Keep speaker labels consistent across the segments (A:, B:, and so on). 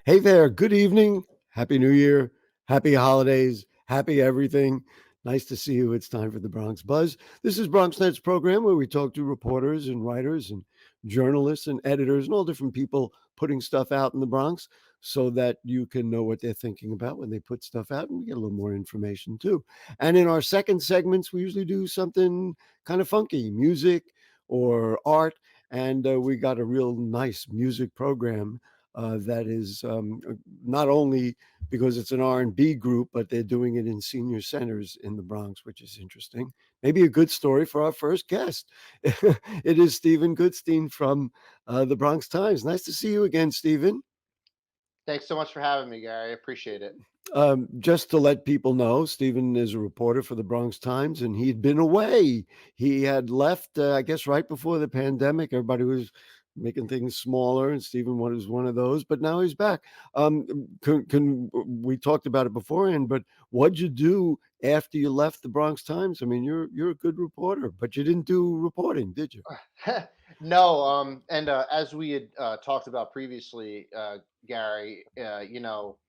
A: Hey there. Good evening. Happy New Year. Happy holidays. Happy everything. Nice to see you. It's time for the Bronx Buzz. This is Bronx Net's program where we talk to reporters and writers and journalists and editors and all different people putting stuff out in the Bronx so that you can know what they're thinking about when they put stuff out and we get a little more information too. And in our second segments, we usually do something kind of funky, music or art. And we got a real nice music program that is not only because it's an R&B group, but they're doing it in senior centers in the Bronx, which is interesting. Maybe a good story for our first guest. It is Steven Goodstein from the Bronx Times. Nice to see you again, Steven.
B: Thanks so much for having me, Gary. I appreciate it.
A: Just to let people know, Stephen is a reporter for the Bronx Times, and he'd been away. He had left, I guess, right before the pandemic. Everybody was making things smaller, and Stephen was one of those. But now he's back. Can we talked about it beforehand? But what'd you do after you left the Bronx Times? I mean, you're a good reporter, but you didn't do reporting, did you?
B: No, and as we had talked about previously, Gary,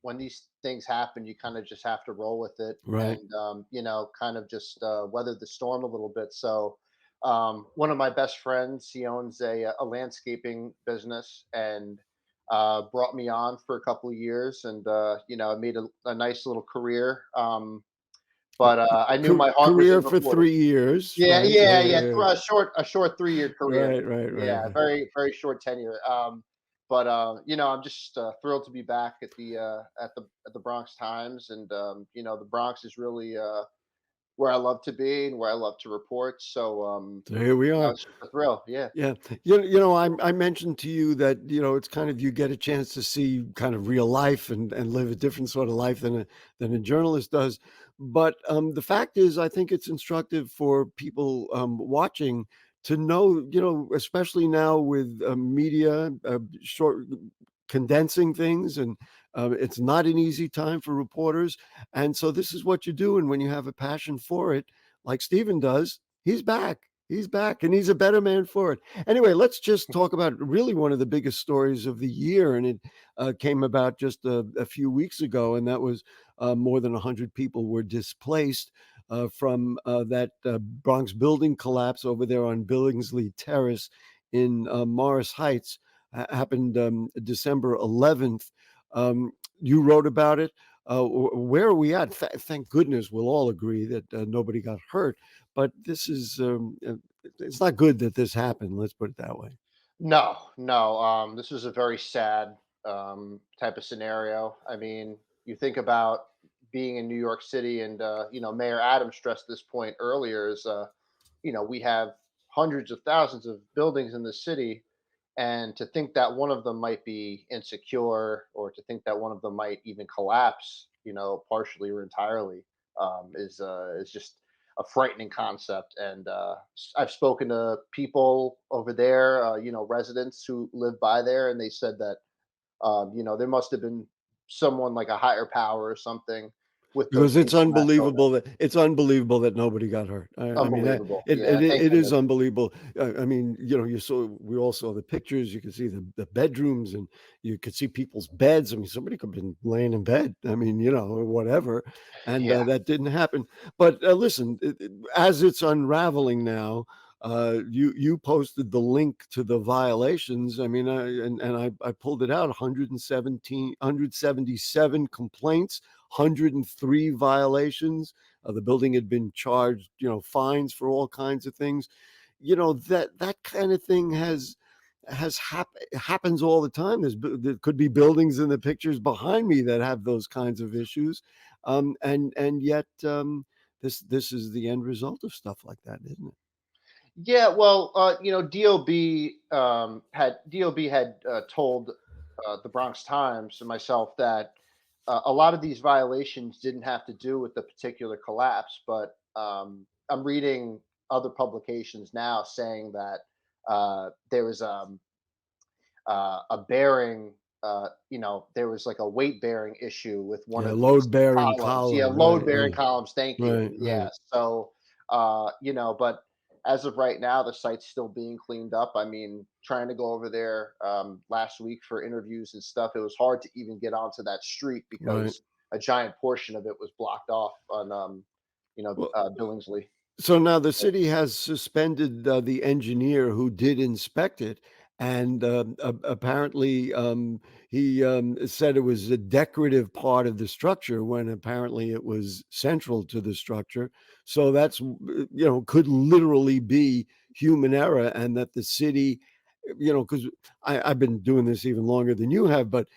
B: when these things happen, you kind of just have to roll with it
A: Right.
B: and, kind of just weather the storm a little bit. So, one of my best friends, he owns a landscaping business and brought me on for a couple of years and, I made a nice little career. But I knew my heart was in
A: Career for
B: reporting.
A: 3 years,
B: Yeah,
A: right?
B: yeah,
A: Yeah,
B: yeah.
A: yeah.
B: A short 3 year career.
A: Right, right, right,
B: Yeah,
A: right.
B: very very short tenure. I'm just thrilled to be back at the Bronx Times, and the Bronx is really where I love to be and where I love to report. So
A: So here we are.
B: it's just a thrill. Yeah.
A: Yeah. I mentioned to you that, it's kind of you get a chance to see kind of real life and live a different sort of life than a journalist does. But the fact is, I think it's instructive for people watching to know, especially now with media short condensing things and it's not an easy time for reporters. And so this is what you do. And when you have a passion for it, like Stephen does, he's back. He's back and he's a better man for it. Anyway, let's just talk about really one of the biggest stories of the year. And it came about just a few weeks ago. And that was more than 100 people were displaced from that Bronx building collapse over there on Billingsley Terrace in Morris Heights. Happened December 11th. You wrote about it. Where are we at? Thank goodness we'll all agree that nobody got hurt. But this is, it's not good that this happened. Let's put it that way.
B: No, no. This was a very sad type of scenario. I mean, you think about being in New York City, and Mayor Adams stressed this point earlier. Is we have hundreds of thousands of buildings in the city, and to think that one of them might be insecure, or to think that one of them might even collapse, partially or entirely, is just a frightening concept. And I've spoken to people over there, residents who live by there, and they said that there must have been someone like a higher power or something with those
A: Because
B: people in that building.
A: it's unbelievable that nobody got hurt. I mean,
B: Unbelievable.
A: it,
B: Yeah,
A: it
B: thank
A: it is
B: goodness.
A: unbelievable. I mean, we all saw the pictures. You could see the bedrooms, and you could see people's beds. I mean, somebody could have been laying in bed. I mean, or whatever, and
B: Yeah.
A: that didn't happen. But listen, as it's unraveling now. You posted the link to the violations. I mean, I pulled it out. 177 complaints, 103 violations. The building had been charged, fines for all kinds of things. That kind of thing happens all the time. There could be buildings in the pictures behind me that have those kinds of issues, and yet this is the end result of stuff like that, isn't it?
B: Yeah, well, DOB had told the Bronx Times and myself that a lot of these violations didn't have to do with the particular collapse, but I'm reading other publications now saying that there was a bearing. There was like a weight bearing issue with one
A: Yeah,
B: of these
A: load bearing
B: columns. Yeah,
A: column.
B: load
A: Right,
B: bearing
A: right,
B: columns. Thank you.
A: right,
B: Yeah.
A: right.
B: So, but as of right now, the site's still being cleaned up. I mean, trying to go over there last week for interviews and stuff, it was hard to even get onto that street
A: Right.
B: because a giant portion of it was blocked off on,
A: Well,
B: Billingsley.
A: so now the city has suspended, the engineer who did inspect it, and, apparently, he, said it was a decorative part of the structure when apparently it was central to the structure. So that's, could literally be human error, and that the city, because I've been doing this even longer than you have, but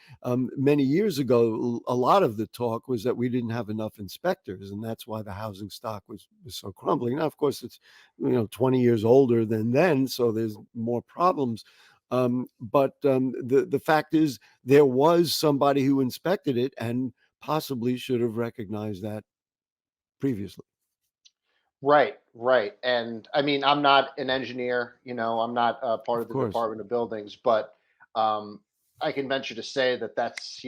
A: many years ago, a lot of the talk was that we didn't have enough inspectors, and that's why the housing stock was so crumbling. Now, of course, it's 20 years older than then, so there's more problems. But the fact is, there was somebody who inspected it and possibly should have recognized that previously.
B: Right, right. And I mean, I'm not an engineer, I'm not part
A: Of
B: of the
A: course,
B: Department of Buildings, but um, I can venture to say that that's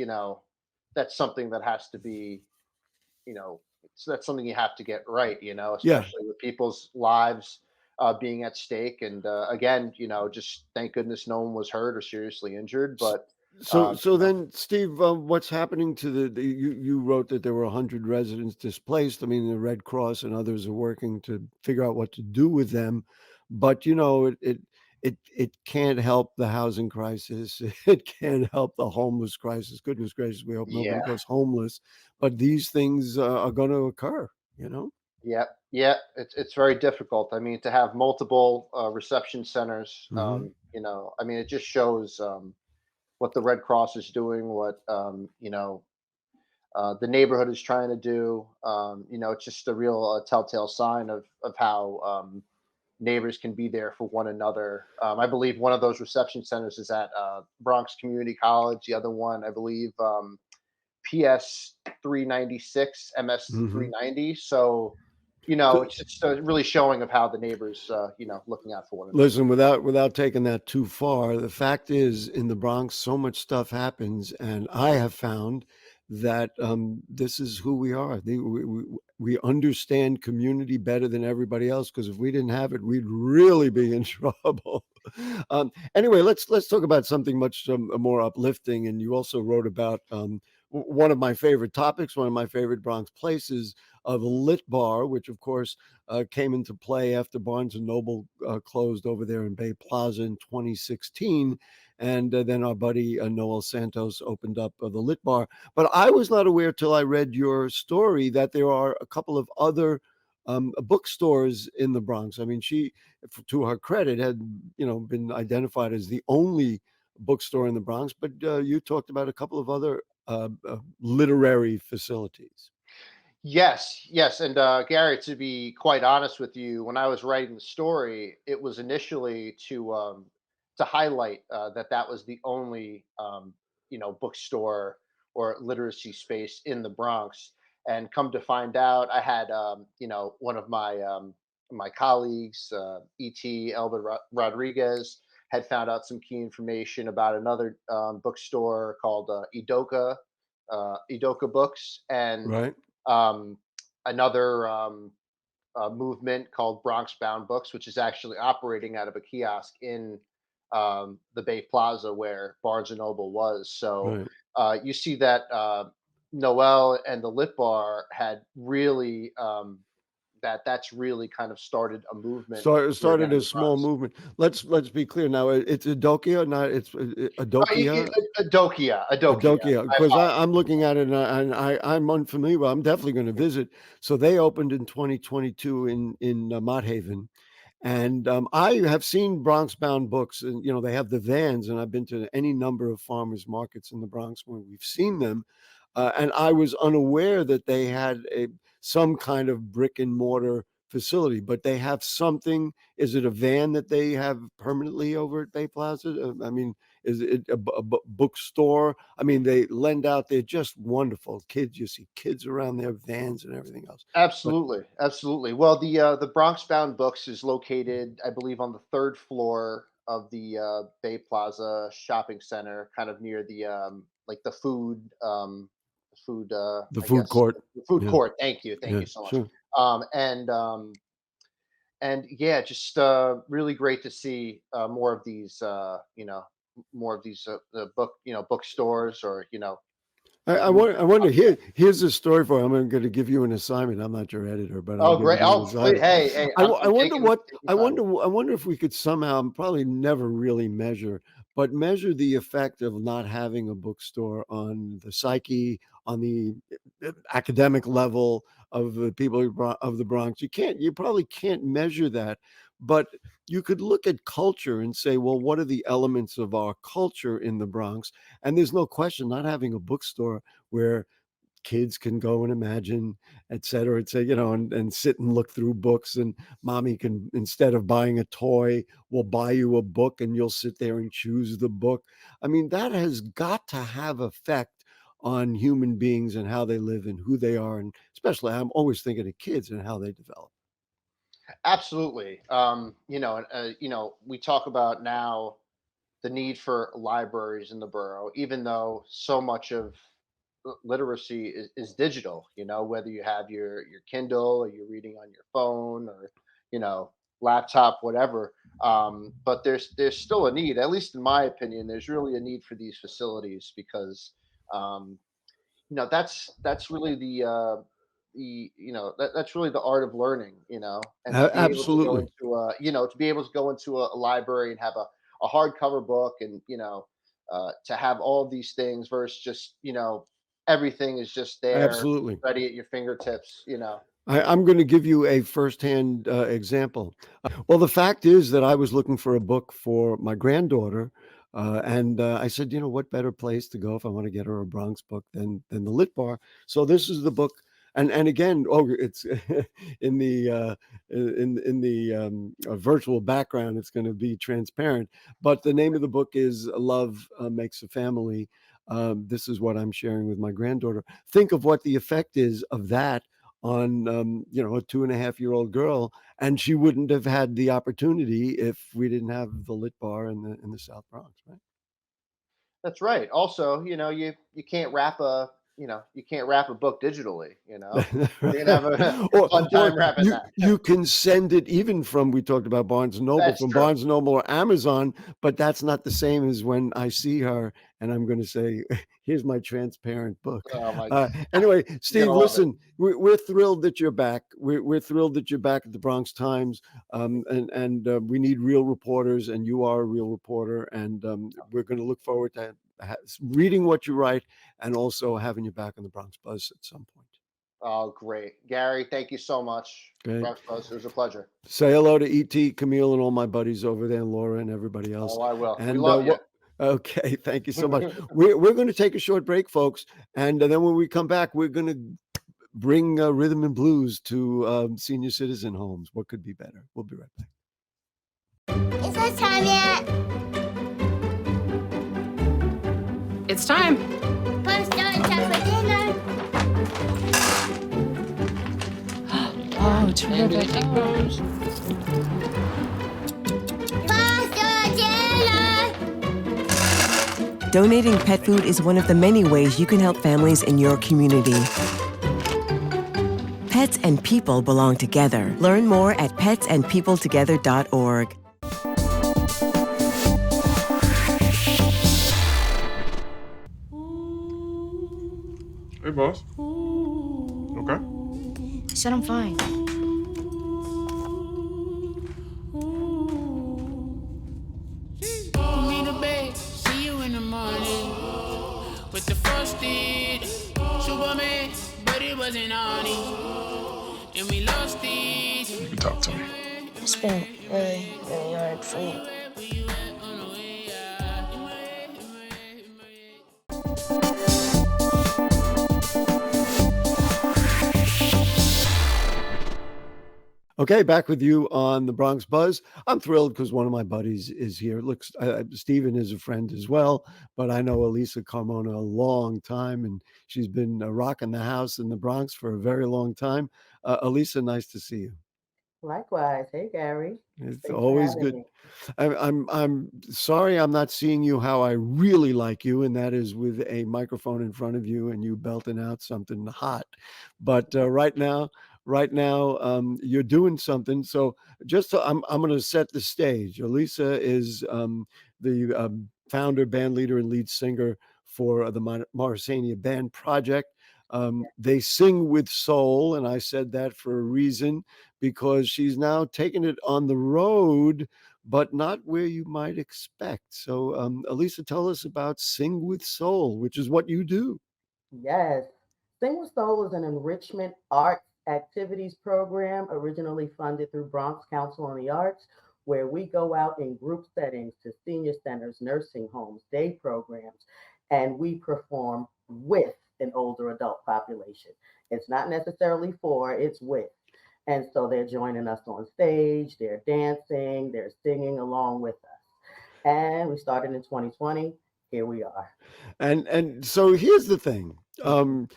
B: something that has to be, that's something you have to get right,
A: yeah.
B: especially with people's lives being at stake. And again, just thank goodness no one was hurt or seriously injured.
A: S
B: But
A: so then, Steve, what's happening to you wrote that there were 100 residents displaced. I mean, the Red Cross and others are working to figure out what to do with them, but, it can't help the housing crisis. It can't help the homeless crisis. Goodness gracious, we hope nobody
B: yeah,
A: goes homeless, but these things, are gonna occur, you know?
B: yeah, yeah, it's very difficult. I mean, to have multiple reception centers,
A: Mhm.
B: I mean, it just shows what the Red Cross is doing, what the neighborhood is trying to do. It's just a real telltale sign of how neighbors can be there for one another. I believe one of those reception centers is at Bronx Community College. The other one, I believe, PS 396, MS
A: Mhm.
B: 390. So,
A: So
B: it's just really showing of how the neighbors, looking out for one another.
A: listen, without taking that too far, the fact is in the Bronx, so much stuff happens, and I have found that this is who we are. We understand community better than everybody else because if we didn't have it, we'd really be in trouble. Anyway, let's talk about something much more uplifting. And you also wrote about one of my favorite topics, one of my favorite Bronx places, of a lit bar, which of course came into play after Barnes and Noble closed over there in Bay Plaza in 2016. And then our buddy Noel Santos opened up the Lit Bar. But I was not aware till I read your story that there are a couple of other bookstores in the Bronx. I mean, she, to her credit, had been identified as the only bookstore in the Bronx. But you talked about a couple of other literary facilities.
B: Yes, yes, and Gary, to be quite honest with you, when I was writing the story, it was initially to highlight that was the only bookstore or literacy space in the Bronx, and come to find out, I had one of my colleagues, Et Rodriguez, had found out some key information about another bookstore called Idoka Books, and
A: Right,
B: um, another movement called Bronx Bound Books, which is actually operating out of a kiosk in the Bay Plaza where Barnes and Noble was. So
A: right.
B: you see that Noel and the Lit Bar had really that's really kind of started a movement here
A: Started
B: down in
A: a
B: the
A: small
B: Bronx.
A: movement. Let's be clear now. It's Adokia, not it's Adokia.
B: Adokia.
A: Adokia,
B: I
A: because
B: apologize.
A: I'm looking at it I'm unfamiliar. But I'm definitely going to visit. So they opened in 2022 in Mott Haven, and I have seen Bronx Bound Books, and they have the vans, and I've been to any number of farmers markets in the Bronx where we've seen them, and I was unaware that they had some kind of brick and mortar facility, but they have something. Is it a van that they have permanently over at Bay Plaza? I mean, is it a bookstore? I mean, they lend out. They're just wonderful kids. You see kids around their vans and everything else. But
B: Absolutely, absolutely. Well, the Bronx Bound Books is located, I believe, on the third floor of the Bay Plaza shopping center, kind of near the like the food,
A: the
B: I
A: food
B: guess,
A: court,
B: the food
A: yeah,
B: court. Thank you
A: yeah,
B: so much.
A: sure.
B: Um, and um, and yeah, just really great to see more of these, more of these the book, bookstores, or
A: I wonder. Here's a story for you. I'm going to give you an assignment. I'm not your editor, but I'm
B: Oh,
A: giving
B: great!
A: you an
B: Oh, please,
A: assignment.
B: hey, hey,
A: I
B: I'm
A: wonder
B: taking
A: what
B: time.
A: I wonder if we could somehow, probably never really measure, but measure the effect of not having a bookstore on the psyche, on the academic level of the people of the Bronx. You probably can't measure that, but you could look at culture and say, well, what are the elements of our culture in the Bronx? And there's no question, not having a bookstore where kids can go and imagine, et cetera, et cetera, and sit and look through books. And mommy can, instead of buying a toy, will buy you a book and you'll sit there and choose the book. I mean, that has got to have effect on human beings and how they live and who they are. And especially, I'm always thinking of kids and how they develop.
B: Absolutely. We talk about now the need for libraries in the borough, even though so much of literacy is digital. Whether you have your Kindle, or you're reading on your phone, or you know laptop, whatever. But there's still a need, at least in my opinion. There's really a need for these facilities, because um, that's really that's really the art of learning, and to be able to go
A: Absolutely.
B: into to be able to go into a library and have a hardcover book, and to have all of these things versus just everything is just there
A: Absolutely.
B: ready at your fingertips.
A: I'm going to give you a firsthand example. Well, the fact is that I was looking for a book for my granddaughter, and I said, what better place to go if I want to get her a Bronx book than the Lit Bar? So this is the book, and again, oh, it's in the in the virtual background. It's going to be transparent, but the name of the book is "Love Makes a Family." This is what I'm sharing with my granddaughter. Think of what the effect is of that on a 2.5-year-old girl, and she wouldn't have had the opportunity if we didn't have the Lit Bar in the South Bronx, right?
B: That's right. Also, you can't wrap a book digitally. You're gonna have a
A: or
B: fun
A: or
B: time wrapping
A: you
B: that.
A: you can send it even from, we talked about Barnes and Noble,
B: That's
A: from
B: true.
A: Barnes and Noble or Amazon, but that's not the same as when I see her and I'm going to say, "Here's my transparent book."
B: Oh my
A: Anyway,
B: You're
A: Steve,
B: gonna love it.
A: listen, we're thrilled that you're back. We're thrilled that you're back at the Bronx Times, and we need real reporters, and you are a real reporter, and we're going to look forward to reading what you write and also having you back on the Bronx Buzz at some point.
B: Oh, great. Gary, thank you so much.
A: Okay.
B: Bronx Buzz, it was a pleasure.
A: Say hello to ET, Camille, and all my buddies over there, and Laura and everybody else.
B: Oh, I will. We
A: And
B: love you.
A: what? Okay, thank you so much. We're going to take a short break, folks, and then when we come back, we're going to bring rhythm and blues to senior citizen homes. What could be better? We'll be right back.
C: Is that time yet?
D: It's time.
C: Mom's starting time for dinner.
D: Oh, terrific.
C: Faster, dinner!
E: Donating pet food is one of the many ways you can help families in your community. Pets and people belong together. Learn more at petsandpeopletogether.org.
F: Hey, boss. Okay.
G: I said I'm fine.
H: Put me to bed, see you in the morning. With the frosted Superman, but it wasn't on it. And we lost it.
F: You can talk to me.
G: It's been really, really hard for me.
A: Okay, back with you on the Bronx Buzz. I'm thrilled because one of my buddies is here. Looks, Steven is a friend as well, but I know Elisa Carmona a long time, and she's been rocking the house in the Bronx for a very long time. Elisa, nice to see you.
I: Likewise. Hey, Gary.
A: It's
I: Thanks for
A: always
I: having
A: good.
I: me.
A: I'm sorry I'm not seeing you how I really like you, and that is with a microphone in front of you and you belting out something hot. But right now right now you're doing something. So I'm going to set the stage. Elisa is the founder, band leader, and lead singer for the Morrisania Band Project. They sing with soul, and I said that for a reason, because she's now taking it on the road, but not where you might expect. So, Elisa, tell us about Sing with Soul, which is what you do.
I: Yes. Sing with Soul is an enrichment arts activities program originally funded through Bronx Council on the Arts, where we go out in group settings to senior centers, nursing homes, day programs, and we perform with an older adult population. It's not necessarily for, it's with. And so they're joining us on stage, they're dancing, they're singing along with us. And we started in 2020. Here we are.
A: And so here's the thing. We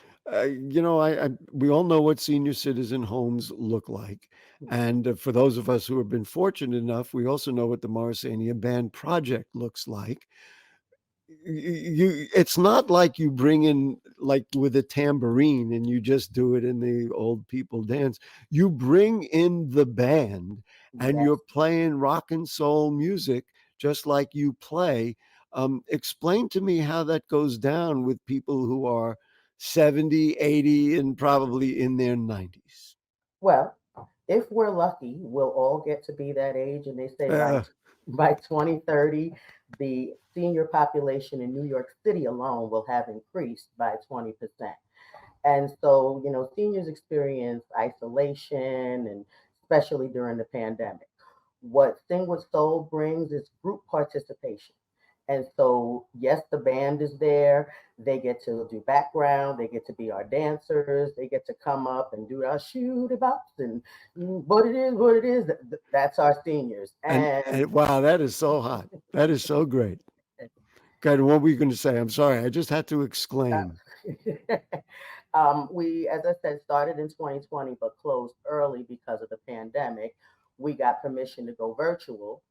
A: all know what senior citizen homes look like. And for those of us who have been fortunate enough, we also know what the Morrisania Band Project looks like. It's not like you bring in like with a tambourine and you just do it in the old people dance. You bring in the band and you're playing rock and soul music just like you play. Explain to me how that goes down with people who are 70, 80, and probably in their 90s.
I: Well, if we're lucky, we'll all get to be that age. And they say by 2030, the senior population in New York City alone will have increased by 20%. And so, seniors experience isolation, and especially during the pandemic. What Sing with Soul brings is group participation. And so, yes, the band is there. They get to do background. They get to be our dancers. They get to come up and do our shoot bops and what it is. That's our seniors.
A: And wow, that is so hot. That is so great. God, what were you going to say? I'm sorry. I just had to exclaim.
I: We, as I said, started in 2020, but closed early because of the pandemic. We got permission to go virtual.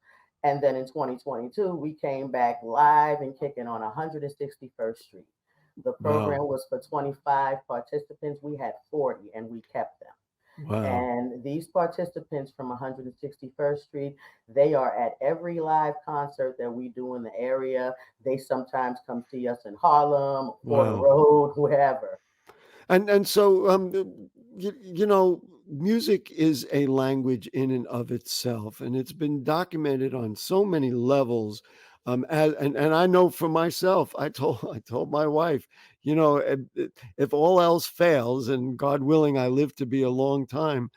I: And then in 2022, we came back live and kicking on 161st Street. The program was for 25 participants. We had 40 and we kept them.
A: Wow.
I: And these participants from 161st Street, they are at every live concert that we do in the area. They sometimes come see us in Harlem, Fort Road, wherever.
A: And so, music is a language in and of itself, and it's been documented on so many levels. And I know for myself, I told my wife, if all else fails, and God willing, I live to be a long time,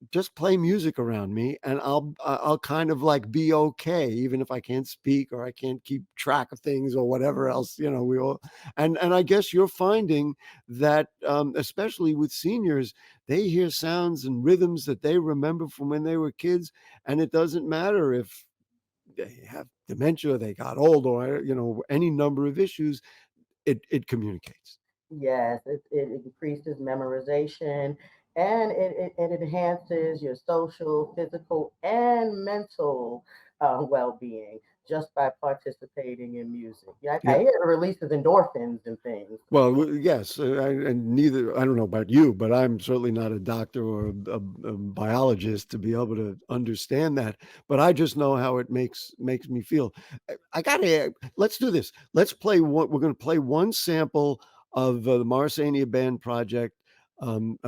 A: just play music around me and I'll kind of like be okay, even if I can't speak or I can't keep track of things or whatever else, we all, and I guess you're finding that, especially with seniors, they hear sounds and rhythms that they remember from when they were kids. And it doesn't matter if they have dementia, they got old, or, any number of issues, it communicates.
I: Yes, it increases memorization, and it enhances your social, physical, and mental well-being just by participating in music. I hear it releases endorphins and things.
A: Well, yes, and I don't know about you, but I'm certainly not a doctor or a biologist to be able to understand that. But I just know how it makes me feel. Let's do this. Let's play we're going to play one sample of the Morrisania Band Project,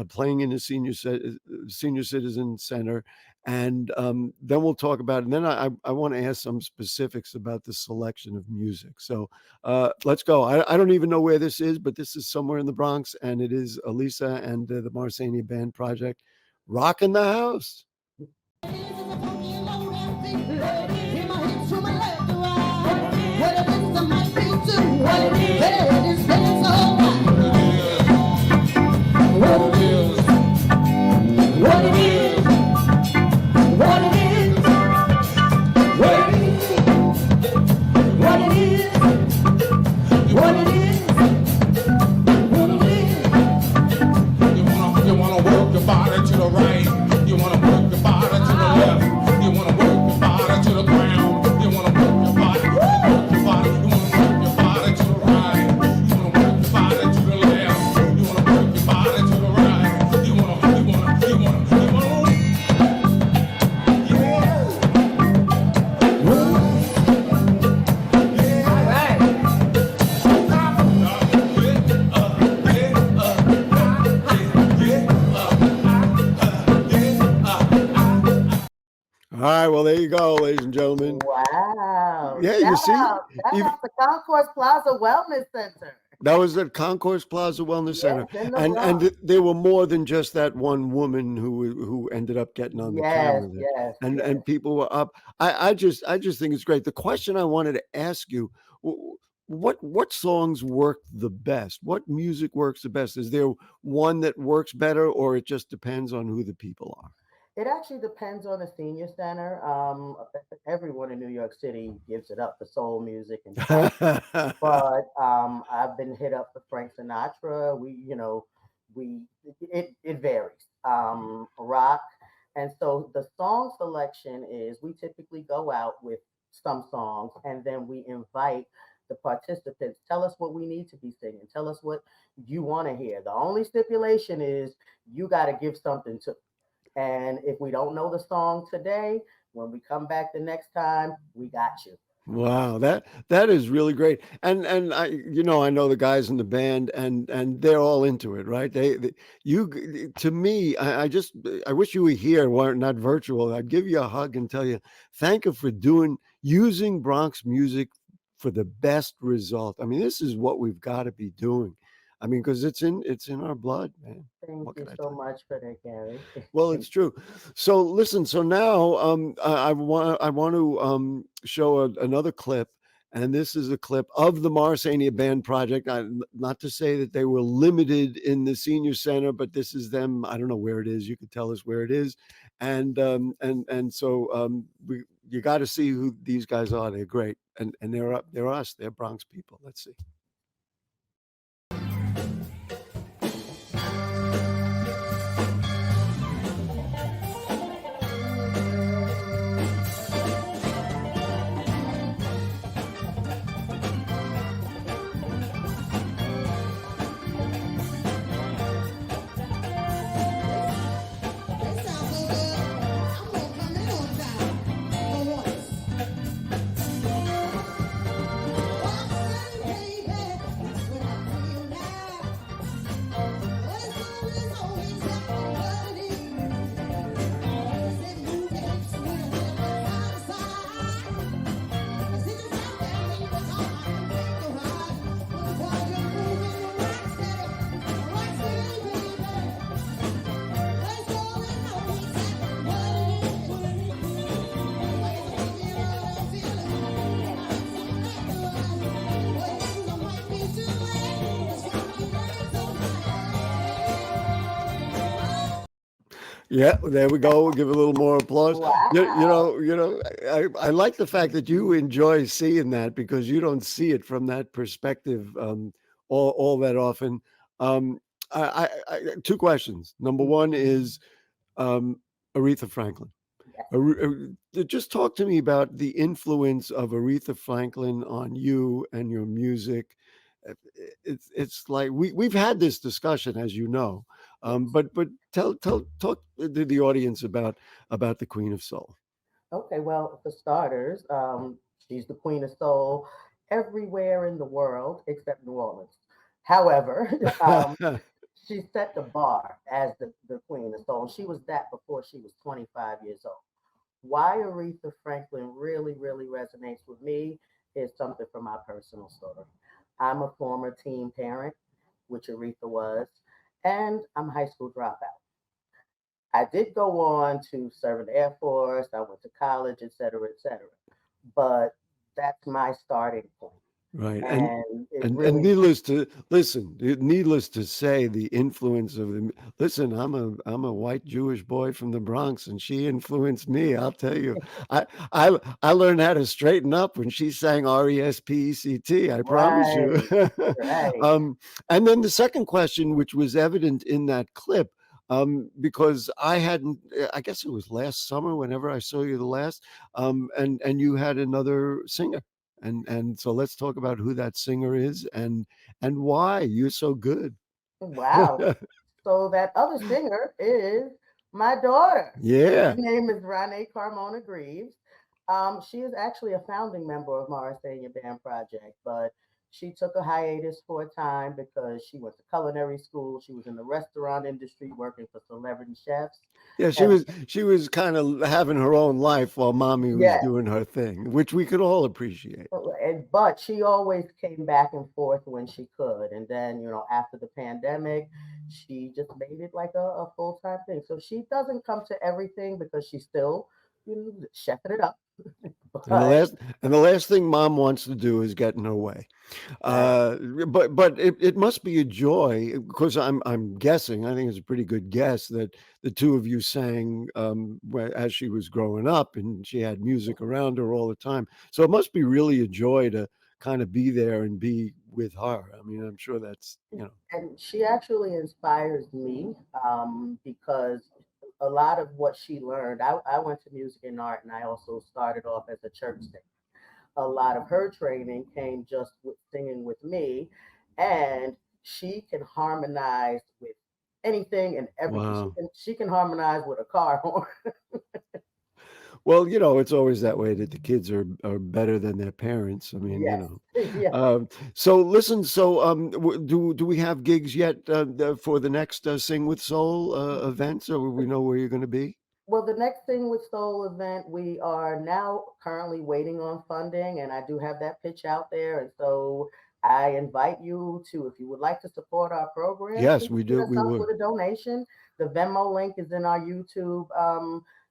A: playing in a senior citizen center. And then we'll talk about it. And then I want to ask some specifics about the selection of music. So let's go. I don't even know where this is, but this is somewhere in the Bronx. And it is Elisa and the Morrisania Band Project rocking the house.
H: You wanna work your body to the right. You wanna work
A: go, ladies and gentlemen.
I: Wow.
A: Yeah, you see,
I: Shout out to Concourse Plaza Wellness Center.
A: that was at Concourse Plaza Wellness Center,
I: Yes, in the
A: and
I: Bronx.
A: there were more than just that one woman who ended up getting on the
I: Yes,
A: camera there,
I: yes, yes.
A: and people were up. I just think it's great. The question I wanted to ask you: what songs work the best? What music works the best? Is there one that works better, or it just depends on who the people are?
I: It actually depends on the senior center. Everyone in New York City gives it up for soul music and pop. But I've been hit up for Frank Sinatra. It varies. Rock, and so the song selection is we typically go out with some songs, and then we invite the participants. Tell us what we need to be singing. Tell us what you want to hear. The only stipulation is you got to give something to. And if we don't know the song today, when we come back the next time, we got you.
A: Wow, that is really great. And I know the guys in the band, and they're all into it, right? To me, I wish you were here, weren't not virtual. I'd give you a hug and tell you thank you for using Bronx music for the best result. I mean, this is what we've got to be doing. I mean, because it's in our blood, man.
I: Thank
A: What
I: you
A: can I
I: so
A: tell you?
I: much for that, Gary.
A: Well, it's true. So listen, so now I want to show another clip, and this is a clip of the Morrisania Band Project. Not to say that they were limited in the senior center, but this is them. I don't know where it is. You could tell us where it is, and so you got to see who these guys are. They're great, and they're us. They're Bronx people. Let's see. Yeah, there we go. We'll give a little more applause.
I: Wow.
A: I like the fact that you enjoy seeing that because you don't see it from that perspective all that often. Um, two questions. Number one is um, Aretha Franklin. Just talk to me about the influence of Aretha Franklin on you and your music. It's like we've had this discussion, as you know, but talk to the audience about the Queen of Soul.
I: Okay, well, for starters, she's the Queen of Soul everywhere in the world except New Orleans. However, she set the bar as the Queen of Soul. She was that before she was 25 years old. Why Aretha Franklin really, really resonates with me is something from my personal story. I'm a former teen parent, which Aretha was, and I'm a high school dropout. I did go on to serve in the Air Force. I went to college, et cetera, et cetera. But that's my starting point.
A: Right.
I: And it
A: And
I: really,
A: needless to say, the influence of listen, I'm a white Jewish boy from the Bronx, and she influenced me. I'll tell you, I learned how to straighten up when she sang RESPECT. I promise you.
I: right, right.
A: And then the second question, which was evident in that clip, because I hadn't, I guess it was last summer, whenever I saw you the last, and you had another singer. And so let's talk about who that singer is and why you're so good.
I: Wow. So that other singer is my daughter. Her
A: Yeah.
I: name is Ronnie Carmona Greaves. She is actually a founding member of Morrisania Band Project, but she took a hiatus for a time because she went to culinary school. She was in the restaurant industry working for celebrity chefs.
A: Yeah,
I: And
A: she was kind of having her own life while mommy was
I: yeah,
A: doing her thing, which we could all appreciate.
I: but she always came back and forth when she could. And then, after the pandemic, she just made it like a full time thing. So she doesn't come to everything because she's still, chefing it up.
A: And the
I: But
A: last thing mom wants to do is get in her way.
I: right,
A: Uh, but it must be a joy because I'm guessing, I think it's a pretty good guess that the two of you sang as she was growing up and she had music around her all the time. So it must be really a joy to kind of be there and be with her. I mean, I'm sure that's,
I: and she actually inspires me because a lot of what she learned, I went to music and art and I also started off as a church singer. A lot of her training came just with singing with me, and she can harmonize with anything and everything. She
A: wow.
I: can she can harmonize with a car horn.
A: Well, it's always that way that the kids are better than their parents. I mean,
I: Yes, yes.
A: So listen, so do we have gigs yet for the next Sing with Soul event? So we know where you're going to be.
I: Well, the next thing with Soul event, we are now currently waiting on funding, and I do have that pitch out there. And so I invite you to, if you would like to support our program,
A: Yes,
I: please
A: we
I: hit
A: do.
I: us
A: We
I: up
A: would
I: with a donation. The Venmo link is in our YouTube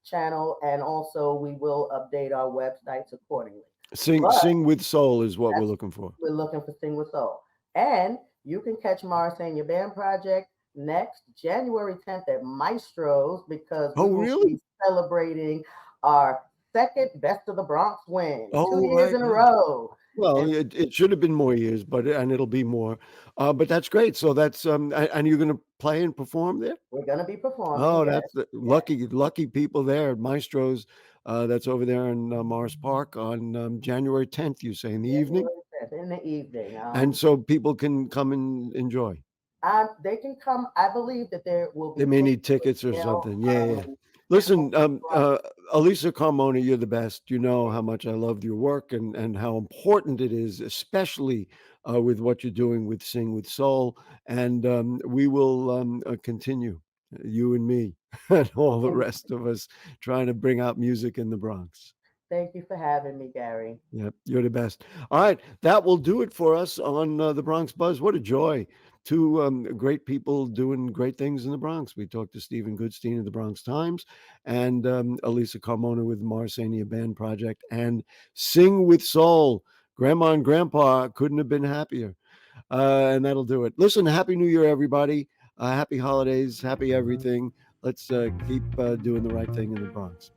I: channel, and also we will update our websites accordingly. But
A: sing with soul is what we're
I: that's
A: looking for.
I: we're looking for Sing with Soul. And you can catch Morrisania Band Project next January 10th at Maestro's because
A: Oh,
I: we will
A: really?
I: be celebrating our second Best of the Bronx win, two
A: Oh,
I: years
A: right.
I: in a
A: Yeah.
I: row.
A: Well,
I: And
A: it should have been more years, and it'll be more. But that's great. So that's and you're going to play and perform there.
I: we're going to be performing,
A: Oh,
I: yes,
A: that's the
I: yes,
A: lucky people there, Maestro's. That's over there in Morris Park on January 10th. You say in the evening,
I: January 10th in the evening.
A: and so people can come and enjoy.
I: They can come. I believe that there will
A: They
I: be
A: may
I: tickets
A: need
I: for
A: tickets or
I: sale.
A: something. Yeah, yeah.
I: And
A: Listen,
I: Bronx.
A: Elisa Carmona, you're the best. You know how much I love your work and how important it is, especially with what you're doing with Sing with Soul. And we will continue, you and me, and all the rest of us, trying to bring out music in the Bronx.
I: Thank you for having me, Gary.
A: Yep, you're the best. All right, that will do it for us on the Bronx Buzz. What a joy! Two great people doing great things in the Bronx. We talked to Steven Goodstein of the Bronx Times and Elisa Carmona with the Morrisania Band Project and Sing with Soul. Grandma and Grandpa couldn't have been happier. And that'll do it. Listen, Happy New Year, everybody. Happy holidays, happy everything. Let's keep doing the right thing in the Bronx.